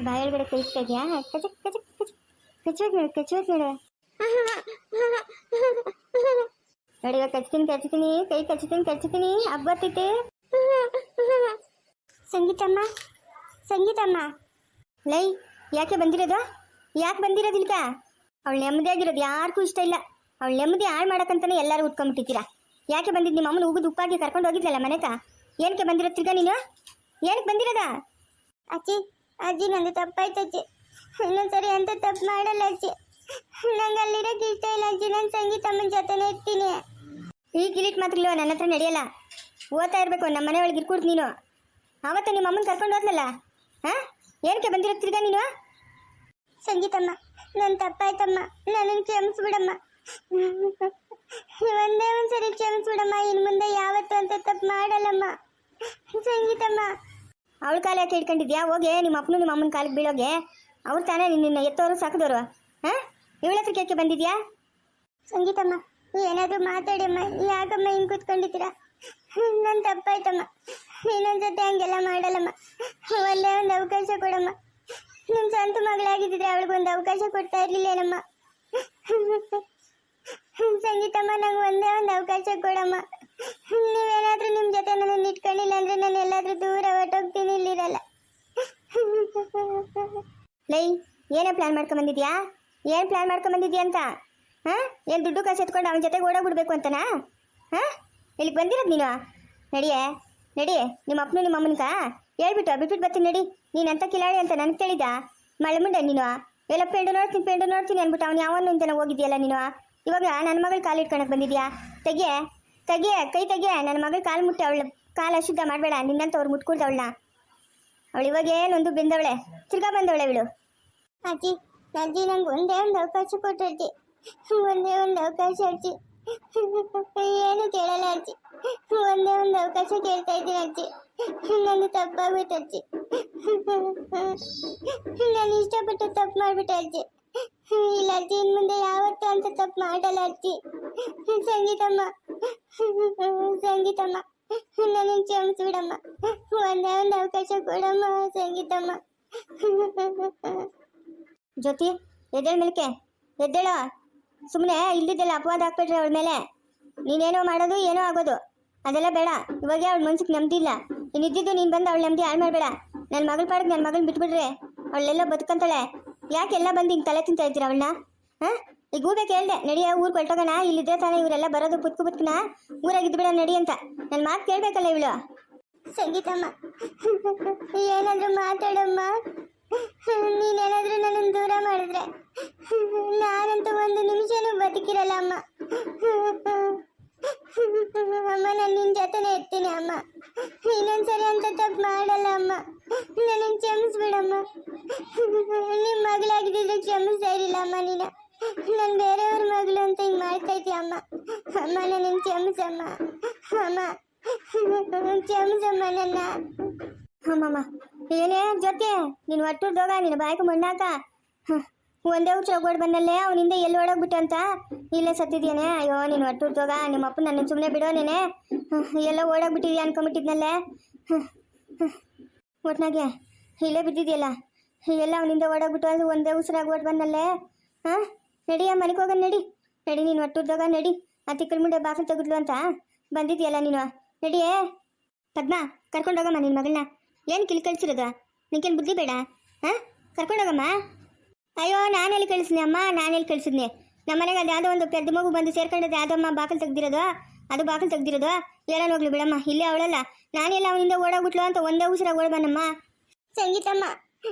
ಬಾಯೊಳಗಡೆ ಕೈ ಇಡ್ತಾ ಇದೆಯಾ? ಕಚಕ್ ಕಚಕ್ ಕಚಕ್ ಕಚ್ಚುವಾಗ ನೋಡು, ಕಚ್ಚುವಾಗ ನೋಡು. ನೋಡಿ ಇವಾಗ ಕಚ್ತೀನಿ, ಕೈ ಕಚ್ತೀನಿ ಹಬ್ಬ ಬರ್ತೈತೆ. ಸಂಗೀತಮ್ಮ, ಸಂಗೀತಮ್ಮ, ಲೈ ಯಾಕೆ ಬಂದಿರೋದು ಇಲ್ಕ? ಅವಳು ನೆಮ್ಮದಿ ಆಗಿರೋದು ಯಾರಿಗೂ ಇಷ್ಟ ಇಲ್ಲ. ಅವಳು ನೆಮ್ಮದಿ ಹಾಳು ಮಾಡಕ್ಕಂತಾನೆ ಎಲ್ಲರೂ ಉಟ್ಕೊಂಡ್ಬಿಟ್ಟಿದ್ದೀರಾ. ಯಾಕೆ ಬಂದಿದ್ದು? ನಿಮ್ಮ ಅಮ್ಮನ ಉಗಿದು ಉಪ್ಪಾಗಿ ಕರ್ಕೊಂಡು ಹೋಗಿದ್ಲಲ್ಲ ಮನೆಕ. ಏನಕ್ಕೆ ಬಂದಿರೋದು ತಿರ್ಗಾ ನೀನು? ಏನಕ್ಕೆ ಬಂದಿರೋದ? ಅಜ್ಜಿ ನಂದು ತಪ್ಪಾಯ್ತು ಅಜ್ಜಿ. ಇನ್ನೊಂದ್ಸರಿ ಅಂತ ತಪ್ಪು ಮಾಡಲ್ಲ ಅಜ್ಜಿ. ನಂಗೆ ಅಲ್ಲಿರೋಕೆ ಇಷ್ಟ ಇಲ್ಲ ಅಜ್ಜಿ. ನಾನು ಸಂಗೀತಮ್ಮನ ಜೊತೆನೇ ಇರ್ತೀನಿ. ಈ ಗಿಲಿಟ್ ಮಾತ್ರಲ್ಲ ನನ್ನ ಹತ್ರ ನಡೆಯಲ್ಲ. ಓದ್ತಾ ಇರಬೇಕು. ನಮ್ಮ ಮನೆ ಒಳಗೆ ಇರ್ಕೂಡ್ದು ನೀನು. ಆವತ್ತು ನಿಮ್ಮ ಅಮ್ಮನ ಕರ್ಕೊಂಡು ಹೋದ್ಲಲ್ಲ, ಏನಕ್ಕೆ ಬಂದಿರೋದು ತಿರ್ಗಾ ನೀನು? ಸಂಗೀತಮ್ಮ, ನನ್ನ ತಪ್ಪಾಯ್ತಮ್ಮ, ನನ್ನನ್ನು ಕ್ಷಮಿಸ್ಬಿಡಮ್ಮ. ಒಂದೇ ಒಂದ್ಸರಿ ಕ್ಷಮಿಸ್ಬಿಡಮ್ಮ. ಇನ್ನು ಮುಂದೆ ಯಾವತ್ತು ಅಂತ ತಪ್ಪು ಮಾಡಲ್ಲಮ್ಮ. ಸಂಗೀತಮ್ಮ, ಅವಳ ಕಾಲ ಯಾಕೆ ಇಟ್ಕೊಂಡಿದ್ಯಾ? ಹೋಗೆ ನಿಮ್ಮ ಅಪ್ಪನು ನಿಮ್ಮ ಅಮ್ಮನ ಕಾಲಿಗೆ ಬೀಳೋಗೆ. ಅವ್ರು ತಾನೇ ನಿನ್ನ ಎತ್ತೋರು ಸಾಕಿದವರು. ಇವಳ ಹತ್ರಕ್ಕೆ ಯಾಕೆ ಬಂದಿದ್ಯಾ? ಸಂಗೀತಮ್ಮ, ಏನಾದರೂ ಮಾತಾಡಮ್ಮ. ಯಾಕಮ್ಮ ಹಿಂಗೆ ಕೂತ್ಕೊಂಡಿದ್ದೀರಾ? ನನ್ನ ತಪ್ಪಾಯ್ತಮ್ಮ. ಇನ್ನೊಂದ್ಸತಿ ಹಂಗೆಲ್ಲ ಮಾಡಲ್ಲಮ್ಮ. ಒಳ್ಳೆ ಒಂದು ಅವಕಾಶ ಕೊಡಮ್ಮ. ನಿಮ್ಮ ಸ್ವಂತ ಮಗಳಾಗಿದ್ದಿದ್ರೆ ಅವಳಿಗೊಂದು ಅವಕಾಶ ಕೊಡ್ತಾ ಇರ್ಲಿಲ್ಲೇನಮ್ಮ. ಸಂಗೀತಮ್ಮ, ನಂಗೆ ಒಂದೇ ಒಂದು ಅವಕಾಶ ಕೊಡಮ್ಮ. ನೀವೇನಾದ್ರೂ ನಿಮ್ಮ ಜೊತೆ ನನ್ನನ್ನು ಇಟ್ಕೊಂಡಿಲ್ಲ ಅಂದ್ರೆ ನಾನು ಎಲ್ಲಾದ್ರೂ ದೂರ ಹೊರಟೋಗ್ತೀನಿ, ಇಲ್ಲಿರಲ್ಲ. ಲೈ, ಏನೇ ಪ್ಲಾನ್ ಮಾಡ್ಕೊಂಬಂದಿದ್ಯಾ? ಏನು ಪ್ಲಾನ್ ಮಾಡ್ಕೊಂಬಂದಿದ್ಯಾ ಅಂತ? ಏನು ದುಡ್ಡು ಕಾಸು ಎತ್ಕೊಂಡು ಅವನ ಜೊತೆಗೆ ಓಡೋಗ್ಬಿಡ್ಬೇಕು ಅಂತನಾ? ಇಲ್ಲಿಗೆ ಬಂದಿರೋದು ನೀನು? ನಡಿಯೇ ನಿಮ್ಮ ಅಪ್ಪನು ನಿಮ್ಮ ಅಮ್ಮನ್ಕ ಬಿಟ್ಬಿಟ್ಟು ಬರ್ತೀನಿ ನಡಿ. ನೀನು ಅಂತ ಕಿಲಾಡಿ ಅಂತ ನನಗೆ ತಿಳಿದ ಮಳೆ ಮುಂಡೆ ನೀನು. ಎಲ್ಲ ಪೆಂಡು ನೋಡ್ತೀನಿ ಅಂದ್ಬಿಟ್ಟು ಅವ್ನು ಯಾವನು ಇಂತನ ಹೋಗಿದ್ಯಲ್ಲ ನೀನು. ಇವಾಗ ನನ್ನ ಮಗಳು ಕಾಲು ಇಟ್ಕೊಳಕ್ಕೆ ಬಂದಿದ್ಯಾ? ತೆಗಿಯೇ ಕೈ ತೆಗಿಯೇ. ನನ್ನ ಮಗಳು ಕಾಲು ಮುಟ್ಟಿ ಅವಳ ಕಾಲು ಅಶುದ್ಧ ಮಾಡಬೇಡ. ನಿನ್ನಂತ ಅವ್ರು ಮುಟ್ಕೊಡ್ದು ಅವಳು ಇವಾಗ ಏನೊಂದು ಬೆಂದವಳೆ, ತಿರ್ಗಾ ಬಂದವಳೆ ಇವಳು. ಅಜ್ಜಿ ನಂಗೆ ಒಂದೇ ಒಂದು ಅವಕಾಶ ಕೊಟ್ಟಜ್ಜಿ. ಒಂದೇ ಒಂದು ಅವಕಾಶ ಅಜ್ಜಿ. ಏನು ಕೇಳಲ್ಲ ಅಜ್ಜಿ. ಒಂದೇ ಒಂದು ಅವಕಾಶ ಕೇಳ್ತಾ ಇದ್ದೀನಿ ಅಜ್ಜಿ. ನನಗೆ ತಪ್ಪಾಗ್ಬಿಟ್ಟು ಅಜ್ಜಿ. ನಾನು ಇಷ್ಟಪಟ್ಟು ತಪ್ಪು ಮಾಡಿಬಿಟ್ಟೆ ಅಜ್ಜಿ. ಇಲ್ಲ ಅಜ್ಜಿ, ಇನ್ನು ಮುಂದೆ ಯಾವತ್ತೂ ಅಂತ ತಪ್ಪು ಮಾಡಲ್ಲ ಅಜ್ಜಿ. ಸಂಗೀತಮ್ಮ, ನನ್ನ ಕ್ಷಮಿಸ್ಬಿಡಮ್ಮ. ಒಂದೇ ಒಂದು ಅವಕಾಶ ಕೊಡಮ್ಮ ಸಂಗೀತಮ್ಮ. ಜ್ಯೋತಿ, ಎದ್ದೇಳ ಮೇಲಕ್ಕೆ, ಎದ್ದೇಳ. ಸುಮ್ಮನೆ ಇಲ್ದಿದ್ದೆಲ್ಲ ಅಪವಾದ ಹಾಕ್ಬಿಟ್ರೆ ಅವಳ ಮೇಲೆ. ನೀನೇನೋ ಮಾಡೋದು ಏನೋ ಆಗೋದು ಅದೆಲ್ಲ ಬೇಡ. ಇವಾಗ ಅವಳ ಮನ್ಸಿಗೆ ನೆಮ್ಮದಿ ಇಲ್ಲ. ಇನ್ನಿದ್ದಿದ್ದು ನೀನು ಬಂದು ಅವಳ ನೆಮ್ಮದಿ ಹಾಳು ಮಾಡಬೇಡ. ನನ್ನ ಮಗಳ ಪಾಡಿಗೆ ನನ್ನ ಮಗಳನ್ನ ಬಿಟ್ಬಿಡ್ರೆ ಅವಳೆಲ್ಲ ಬದುಕಂತಾಳೆ. ಯಾಕೆಲ್ಲ ಬಂದು ಹಿಂಗೆ ತಲೆ ತಿಂತಾ ಇದ್ದೀರ ಅವಳನ್ನ? ಈಗ ಊಬೇಕು ಹೇಳ್ದೆ, ನಡಿಯ ಊರಿಗೆ ಹೊರಟೋಗೋಣ. ಇಲ್ಲಿದ್ರೆ ತಾನೇ ಇವರೆಲ್ಲ ಬರೋದು ಬುತ್ಕನ ಊರಾಗಿದ್ದು ಬಿಡ ನಡಿ ಅಂತ. ನನ್ನ ಮಾತು ಕೇಳಬೇಕಲ್ಲ ಇವಳು. ಸಂಗೀತಮ್ಮ, ಏನಾದರೂ ಮಾತಾಡಮ್ಮ. ನೀನೇನಾದರೂ ನನ್ನನ್ನು ದೂರ ಮಾಡಿದ್ರೆ ನಾನಂತೂ ಒಂದು ನಿಮಿಷನೂ ಬದುಕಿರಲ್ಲ ಅಮ್ಮ. ನಾನು ನಿನ್ನ ಜೊತೆನೇ ಇರ್ತೀನಿ ಅಮ್ಮ. ಇನ್ನೊಂದ್ಸರಿ ಅಂತ ತಪ್ಪು ಮಾಡಲ್ಲ ಅಮ್ಮ. ನನ್ನನ್ನು ಕ್ಷಮಿಸ್ಬಿಡಮ್ಮ. ನಿಮ್ಮ ಮಗಳಾಗಿದ್ದಿದ್ರೆ ಕ್ಷಮಿಸ್ತಾ ಇರಲಿಲ್ಲ ಅಮ್ಮ. ನೀನು ನಾನು ಬೇರೆಯವ್ರ ಮಗಳು ಅಂತ ಹಿಂಗೆ ಮಾಡ್ತಾ ಇದೀಯ ಅಮ್ಮ. ನನ್ನನ್ನು ಕ್ಷಮಿಸಮ್ಮ ಅಮ್ಮ. ಕ್ಷಮಿಸಮ್ಮ ನನ್ನ. ಅಮ್ಮಮ್ಮ, ಏನೇ ಜೊತೆ ನೀನು ಒಟ್ಟುರ್ದೋಗ, ನಿನ್ನ ಬಾಯಿಗೆ ಮಣ್ಣಾಕ. ಒಂದೇ ಉಚ್ಚರ ಓಡ್ ಬಂದಲ್ಲೇ ಅವನಿಂದ ಎಲ್ಲಿ ಓಡೋಗ್ಬಿಟ್ಟು ಅಂತ ಇಲ್ಲೇ ಸತ್ತಿದ್ಯಾನೆ. ಅಯ್ಯೋ, ನೀನು ಒಟ್ಟುರ್ದೋಗ. ನಿಮ್ಮ ಅಪ್ಪ ನನ್ನ ಸುಮ್ಮನೆ ಬಿಡೋ. ನೀನೆ ಎಲ್ಲ ಓಡೋಗ್ಬಿಟ್ಟಿದ್ಯಾ ಅನ್ಕೊಂಬಿಟ್ಟಿದ್ನಲ್ಲೇ. ಒಟ್ನಾಗೆ ಇಲ್ಲೇ ಬಿದ್ದಿದ್ಯಲ್ಲ. ಎಲ್ಲ ಅವನಿಂದ ಓಡೋಗ್ಬಿಟ್ಟು ಅದು ಒಂದೇ ಉಸಿರಾಗಿ ಓಡ್ ಬಂದಲ್ಲೇ. ನಡಿಯ ಮನೆಗೆ ಹೋಗೋಣ. ನಡಿ ನೀನು ಒಟ್ಟುರ್ದೋಗ. ನಡಿ. ಆ ತಿಕ್ಕಲ್ ಮುಂಡೆ ಬಾಗಿಲು ತೆಗೆದ್ಲು ಅಂತ ಬಂದಿದ್ಯಲ್ಲ ನೀನು. ನಡಿಯೇ ಪದ್ಮ, ಕರ್ಕೊಂಡೋಗಮ್ಮ ನಿನ್ನ ಮಗಳನ್ನ. ಏನು ಕಳಿಸಿರೋದು? ನಿನ್ಗೇನು ಬುದ್ಧಿ ಬೇಡ? ಕರ್ಕೊಂಡೋಗಮ್ಮ. ಅಯ್ಯೋ, ನಾನೆಲ್ಲಿ ಕಳಿಸಿದ್ನಿ ಅಮ್ಮ? ನಾನೆಲ್ಲಿ ಕಳಿಸಿದ್ನಿ? ನಮ್ಮ ಮನೆಗೆ ಅದು ಯಾವುದೋ ಒಂದು ಪೆದ್ದ ಮಗು ಬಂದು ಸೇರ್ಕೊಂಡದ್ದು. ಯಾವುದಮ್ಮ ಬಾಗಿಲು ತೆಗ್ದಿರೋದು? ಅದು ಬಾಗಿಲು ತೆಗ್ದಿರೋದು. ಎಲ್ಲ ಹೋಗ್ಲಿ ಬಿಡಮ್ಮ, ಇಲ್ಲೇ ಅವಳಲ್ಲ. ನಾನೆಲ್ಲ ಅವನಿಂದ ಓಡೋಗ್ಬಿಟ್ಲು ಅಂತ ಒಂದೇ ಉಸಿರಾಗ ಓಡ್ಬಣ್ಣಮ್ಮ. ಸಂಗೀತಮ್ಮ,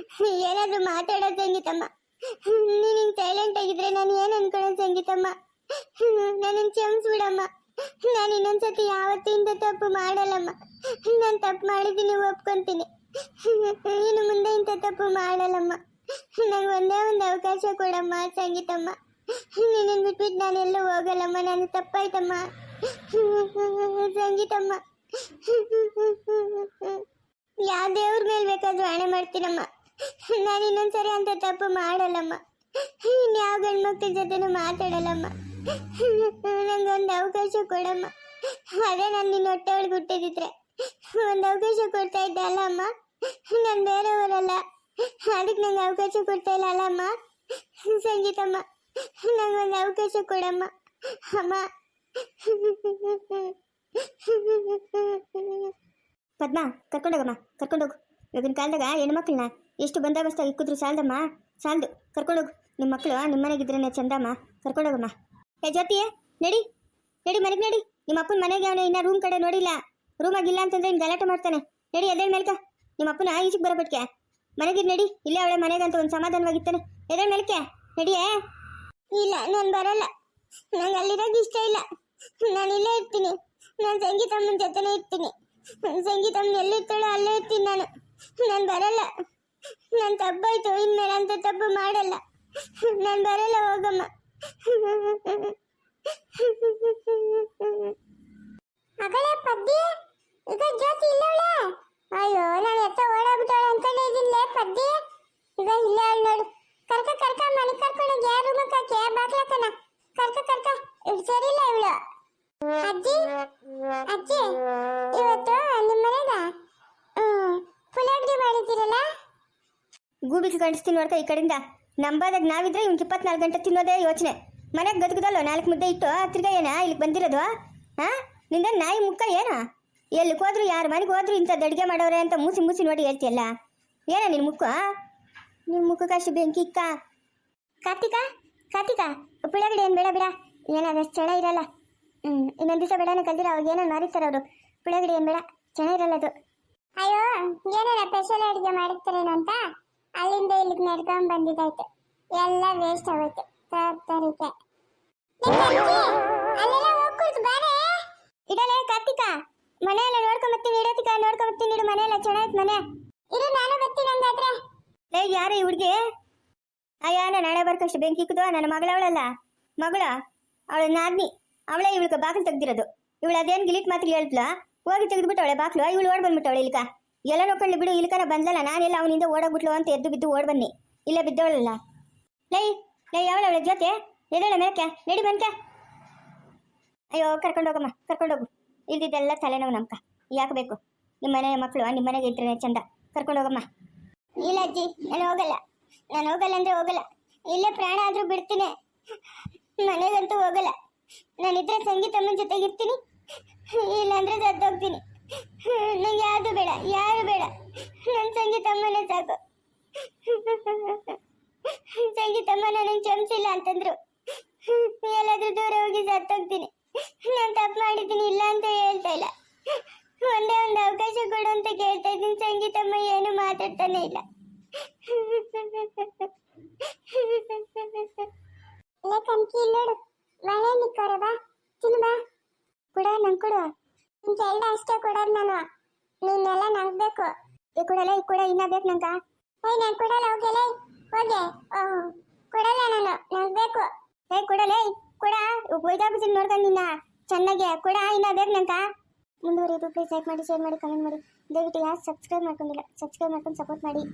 ಏನಾದರೂ ಮಾತಾಡೋದು ಸಂಗೀತಮ್ಮ. ನೀನು ಸೈಲೆಂಟ್ ಆಗಿದ್ರೆ ನಾನು ಏನು ಅನ್ಕೊಳ್ಳೋದು ಸಂಗೀತಮ್ಮ. ನನ್ನನ್ನು ಕ್ಷಮಿಸ್ಬಿಡಮ್ಮ. ನಾನು ಇನ್ನೊಂದ್ಸತಿ ಯಾವತ್ತಿಂದ ತಪ್ಪು ಮಾಡಲ್ಲಮ್ಮ. ನಾನು ತಪ್ಪು ಮಾಡಿದ್ದೀನಿ, ಒಪ್ಕೊಂತೀನಿ. ಇನ್ನು ಮುಂದೆ ಇಂಥ ತಪ್ಪು ಮಾಡಲ್ಲಮ್ಮ. ನಂಗೆ ಒಂದೇ ಒಂದು ಅವಕಾಶ ಕೊಡಮ್ಮ ಸಂಗೀತಮ್ಮ. ನಿನ್ನನ್ನು ಬಿಟ್ಬಿಟ್ಟು ನಾನೆಲ್ಲೂ ಹೋಗಲ್ಲಮ್ಮ. ನಾನು ತಪ್ಪಾಯ್ತಮ್ಮ ಸಂಗೀತಮ್ಮ. ಯಾವ ದೇವ್ರ ಮೇಲೆ ಬೇಕಾದ್ರೂ ಹಣೆ ಮಾಡ್ತೀನಮ್ಮ. ನಾನು ಇನ್ನೊಂದ್ಸರಿ ಅಂತ ತಪ್ಪು ಮಾಡಲ್ಲಮ್ಮ. ಇನ್ಯಾವ ಗಂಡ್ಮಕ್ಳ ಜೊತೆನೂ ಮಾತಾಡಲ್ಲಮ್ಮ. ನಂಗೊಂದು ಅವಕಾಶ ಕೊಡಮ್ಮ. ಅದೇ ನಾನು ನಿನ್ನ ಹೊಟ್ಟೆ ಒಳಗೆ ಹುಟ್ಟಿದಿದ್ರೆ ಒಂದು ಅವಕಾಶ ಕೊಡ್ತಾ ಇದ್ದೆ ಅಲ್ಲ ಅಮ್ಮ. ನಾನು ಬೇರೆಯವರಲ್ಲ. ಅದಕ್ಕೆ ನಂಗೆ ಅವಕಾಶ ಕೊಡ್ತಾ ಇಲ್ಲ ಅಲ್ಲಮ್ಮ. ಸಂಗೀತಮ್ಮ, ನಂಗೊಂದು ಅವಕಾಶ ಕೊಡಮ್ಮ ಅಮ್ಮ. ಪದ್ಮ, ಕರ್ಕೊಂಡೋಗಮ್ಮ, ಕರ್ಕೊಂಡೋಗು. ಇವಾಗಿನ ಕಾಲದಾಗ ಹೆಣ್ಮಕ್ಳನ್ನ ಎಷ್ಟು ಬಂದೋಬಸ್ತಾಗಿ ಇಕ್ಕಿದ್ರು ಸಾಲದಮ್ಮ, ಸಾಲದು. ಕರ್ಕೊಂಡೋಗು. ನಿಮ್ಮ ಮಕ್ಕಳು ನಿಮ್ಮ ಮನೆಗಿದ್ರೇನೆ ಚಂದಮ್ಮ. ಕರ್ಕೊಂಡೋಗಮ್ಮ. ಏ ಜ್ಯೋತಿ, ನಡಿ ನಡಿ, ಮನೆಗೆ ನಡಿ. ನಿಮ್ಮ ಅಪ್ಪನ ಮನೆಗೆ ಅವನೇ ಇನ್ನ ರೂಮ್ ಕಡೆ ನೋಡಿಲ್ಲ. ರೂಮಾಗಿಲ್ಲ ಅಂತಂದ್ರೆ ಇನ್ನು ಗಲಾಟೆ ಮಾಡ್ತಾನೆ. ನಡಿ, ಎದ್ದೇಳ ಮೇಲ್ಕ. ನಿಮ್ಮ ಅಪ್ಪನ ಈಚೆಗೆ ಬರೋಬಿಟ್ಕೆ ಮನೆಗಿದ್ ನಡಿ. ಇಲ್ಲೇ ಅವಳೆ ಮನೆಗಂತ ಒಂದು ಸಮಾಧಾನವಾಗಿತ್ತಾನೆ. ಎದ್ದೇಳ ಮೇಲ್ಕೆ, ನಡಿಯೇ. ಇಲ್ಲ, ನಾನು ಬರಲ್ಲ. ನಂಗೆ ಅಲ್ಲಿರೋದು ಇಷ್ಟ ಇಲ್ಲ. ನಾನು ಇಲ್ಲೇ ಇರ್ತೀನಿ. ನಾನು ಸಂಗೀತಮ್ಮನ ಜೊತೆನೇ ಇರ್ತೀನಿ. ಸಂಗೀತಮ್ಮನ ಎಲ್ಲಿರ್ತಾಳೋ ಅಲ್ಲೇ ಇರ್ತೀನಿ ನಾನು. ನಾನು ಬರಲ್ಲ. ನಾನು ತಪ್ಪಾಯ್ತು. ಇನ್ಮೇಲೆ ಅಂತ ತಪ್ಪು ಮಾಡಲ್ಲ. ನಾನು ಬರಲ್ಲ, ಹೋಗಮ್ಮ. ಮಗಳೇ ಪದ್ದಿ, ಈಗ ಜ್ಯೋತಿ ಇಲ್ಲವಳೆ. ಅಯ್ಯೋ, ನಾನು ಎತ್ತ ಓಡಾಗ್ಬಿಟ್ಟವಳೆ ಅನ್ಕೊಂಡೆ ಇದಿಲ್ಲೇ ಪದ್ದಿ. ಈಗ ಇಲ್ಲೇ ಅವಳು ನೋಡು. ಕರ್ಕ ಮನೆ ಕರ್ಕೊಂಡೋಗಿ ಯಾರು ರೂಮಕ್ಕೆ ಬಾಕ್ಲಕ್ಕನ ಕರ್ಕ. ಇವ್ಳು ಸರಿಯಿಲ್ಲ ಇವಳು. ಅಜ್ಜಿ, ಇವತ್ತು ನಿಮ್ಮ ಮನೆಗ ಪುಳಿಯೋಗರೆ ಮಾಡಿದ್ದೀರಲ್ಲ. ಗೂಬಿಗೆ ಕಳಿಸ್ತೀನಿ ನೋಡ್ಕ ಈ ಕಡೆಯಿಂದ. ನಂಬಾದಾಗ ನಾವಿದ್ರೆ ಇವ್ನಿಗೆ 24 ಗಂಟೆ ತಿನ್ನೋದೇ ಯೋಚನೆ. ಮನೆಗೆ ಗದಗದಲ್ಲೋ 4 ಮುದ್ದೆ ಇಟ್ಟು ತಿರ್ಗಾ ಏನ ಇಲ್ಲಿಗೆ ಬಂದಿರೋದು? ನಿಂದ ನಾಯಿ ಮುಖ ಏನ? ಎಲ್ಲಿಗೆ ಹೋದ್ರು, ಯಾರ ಮನೆಗೆ ಹೋದ್ರು ಇಂಥದ್ದು ಅಡುಗೆ ಮಾಡೋರೆ ಅಂತ ಮೂಸಿ ನೋಡಿ ಹೇಳ್ತಿಯಲ್ಲ. ಏನ ನಿನ್ನ ಮುಖ? ನಿನ್ನ ಮುಖಕ್ಕೆ ಅಷ್ಟು ಬೆಂಕಿ ಇಕ್ಕ. ಕಾರ್ತಿಕ, ಪುಳಿಯೋಗರೆ ಏನು ಬೇಡ ಬಿಡ. ಏನಾದಷ್ಟು ಚೆನ್ನ ಇರಲ್ಲ. ಇನ್ನೊಂದು ದಿವಸ ಬೇಡನೇ ಕಲ್ದಿರ. ಅವಾಗ ಏನೋ ಮಾರಿರ್ತಾರೆ ಅವರು. ಪುಳಿಯೋಗರೆ ಏನು ಬೇಡ, ಚೆನ್ನ ಇರಲ್ಲ ಅದು. ಅಯ್ಯೋ, ಏನೇನ ಸ್ಪೆಷಲ್ ಅಡುಗೆ ಮಾಡಿರ್ತಾರೇನೋ ಅಂತ ಅಲ್ಲಿಂದ ಇಲ್ಲಿಗೆ ನಡ್ಕೊಂಡ್ ಬಂದಿದ್ದಾಯ್ತು. ಎಲ್ಲ ವೇಸ್ಟ್ ಆಗೋಯ್ತು. ತರಕಾರಿಗೆ ಅಲ್ಲೆಲ್ಲ ಹೋಗ್ಕೊಳ್ತು. ಬಾರೆ ಇಡಲೇ ಕಾರ್ತಿಕ. ಮನೆ ಎಲ್ಲ ನೋಡ್ಕೊಂಬತ್ತೀನಿ. ಇಡೋತಿಕ ನೋಡ್ಕೊಂಬತ್ತೀನಿ. ಇಡು, ಮನೆ ಎಲ್ಲ ಚೆನ್ನಾಯ್ತು. ಮನೆ ಇರು, ನಾನು ಬರ್ತೀನಿ ಹಂಗಾದ್ರೆ. ಲೇ, ಯಾರ ಈ ಹುಡುಗಿ? ಅಯ್ಯ, ನಾಳೆ ಬರ್ಕಷ್ಟು ಬೆಂಕಿ ಇಕ್ಕದು. ನನ್ನ ಮಗಳವಳಲ್ಲ, ಮಗಳು ಅವಳ ನಾದ್ನಿ. ಅವಳೇ ಇವಳಿಗೆ ಬಾಗಿಲು ತೆಗ್ದಿರೋದು. ಇವಳು ಅದೇನು ಗಿಲಿಟ್ ಮಾತ್ರ ಹೇಳ್ತಲ, ಹೋಗಿ ತೆಗೆದ್ಬಿಟ್ಟು ಅವಳೆ ಬಾಕ್ಲು. ಇವಳು ಓಡ್ ಬಂದ್ಬಿಟ್ಟವಳೆ ಇಲ್ಕ. ಎಲ್ಲ ನೋಡ್ಕೊಳ್ಳಿ ಬಿಡು. ಇಲ್ಕನ ಬಂದಲ್ಲ, ನಾನೆಲ್ಲ ಅವನಿಂದ ಓಡೋಗ್ಬಿಟ್ಲು ಅಂತ ಎದ್ದು ಬಿದ್ದು ಓಡ್ ಬನ್ನಿ. ಇಲ್ಲೇ ಬಿದ್ದವಳಲ್ಲ. ಲೈ ಅವಳವಳೆ ಜೊತೆ ಎದಳ ಮೇಕೆ ನಡಿ ಬಂಕ. ಅಯ್ಯೋ, ಕರ್ಕೊಂಡೋಗಮ್ಮ, ಕರ್ಕೊಂಡೋಗು. ಇಲ್ದಿದ್ದೆಲ್ಲ ತಲೆನೋವು ನಮ್ಕ. ಯಾಕೆ ಬೇಕು? ನಿಮ್ಮ ಮನೆ ಮಕ್ಕಳು ನಿಮ್ಮ ಮನೆಗೆ ಇದ್ರೆ ಚಂದ. ಕರ್ಕೊಂಡೋಗಮ್ಮ. ಇಲ್ಲ ಅಜ್ಜಿ, ನಾನು ಹೋಗಲ್ಲ ಅಂದ್ರೆ ಹೋಗಲ್ಲ. ಇಲ್ಲೇ ಪ್ರಾಣ ಆದ್ರೂ ಬಿಡ್ತೀನಿ. ಮನೆಗಂತೂ ಹೋಗಲ್ಲ. ನಾನಿದ್ರೆ ಸಂಗೀತಮ್ಮನ ಜೊತೆಗಿರ್ತೀನಿ, ಇಲ್ಲಾಂದ್ರೆ ಸತ್ತೋಗ್ತೀನಿ. ನಂಗೆ ಯಾರು ಬೇಡ. ನನ್ನ ಸಂಗೀತಮ್ಮನೇ ಸಾಕು. ಸಂಗೀತಮ್ಮ ನನಗೆ ಕ್ಷಮಿಸಿಲ್ಲ ಅಂತಂದ್ರು. ಎಲ್ಲಾದ್ರೂ ದೂರ ಹೋಗಿ ಸತ್ತೋಗ್ತೀನಿ. ನಾನು ತಪ್ಪು ಮಾಡಿದ್ದೀನಿ, ಇಲ್ಲ ಅಂತ ಹೇಳ್ತಾ ಇಲ್ಲ. ಒಂದೇ ಒಂದು ಅವಕಾಶ ಕೊಡು ಅಂತ ಕೇಳ್ತಾ ಇದ್ದೀನಿ. ಸಂಗೀತಮ್ಮ ಏನು ಮಾತಾಡ್ತಾನೆ ಇಲ್ಲ. ಕನ್ಕಿ ನೋಡು, ಮಳೆ ನಿಕ್ಕೋರ ಬಾ, ತಿನ್ನು ಬಾ. ಕೊಡ, ನಂಗೆ ಕೊಡು. ನಿನ್ ಎಲ್ಲ ಅಷ್ಟೇ ಕೊಡೋದು ನಾನು. ನೀನೆಲ್ಲ ನಂಗೆ ಬೇಕು. ಈ ಕೊಡಲ್ಲ, ಈ ಕೊಡ ಇನ್ನ ಬೇಕು ನಂಗ. ನಾನು ಕೊಡಲ್ಲ, ಹೋಗಲೇ ಹೋಗೆ. ಕೊಡಲ್ಲ ನಾನು, ನಂಗೆ ಬೇಕು. ಕೊಡಲೇ, ಕೊಡ. ಒಯ್ದಾಗ್ಬಿಡ್ತೀನಿ ನೋಡ್ಕೊಂಡು ನಿನ್ನ ಚೆನ್ನಾಗೆ. ಕೊಡ, ಇನ್ನ ಬೇಕು ನಂಗ. ಮುಂದುವರಿಯೋದು ಪ್ಲೀಸ್ ಲೈಕ್ ಮಾಡಿ, ಶೇರ್ ಮಾಡಿ, ಕಮೆಂಟ್ ಮಾಡಿ. ದಯವಿಟ್ಟು ಯಾರು ಸಬ್ಸ್ಕ್ರೈಬ್ ಮಾಡ್ಕೊಂಡಿಲ್ಲ, ಸಬ್ಸ್ಕ್ರೈಬ್ ಮಾಡ್ಕೊಂಡು ಸಪೋರ್ಟ್ ಮಾಡಿ.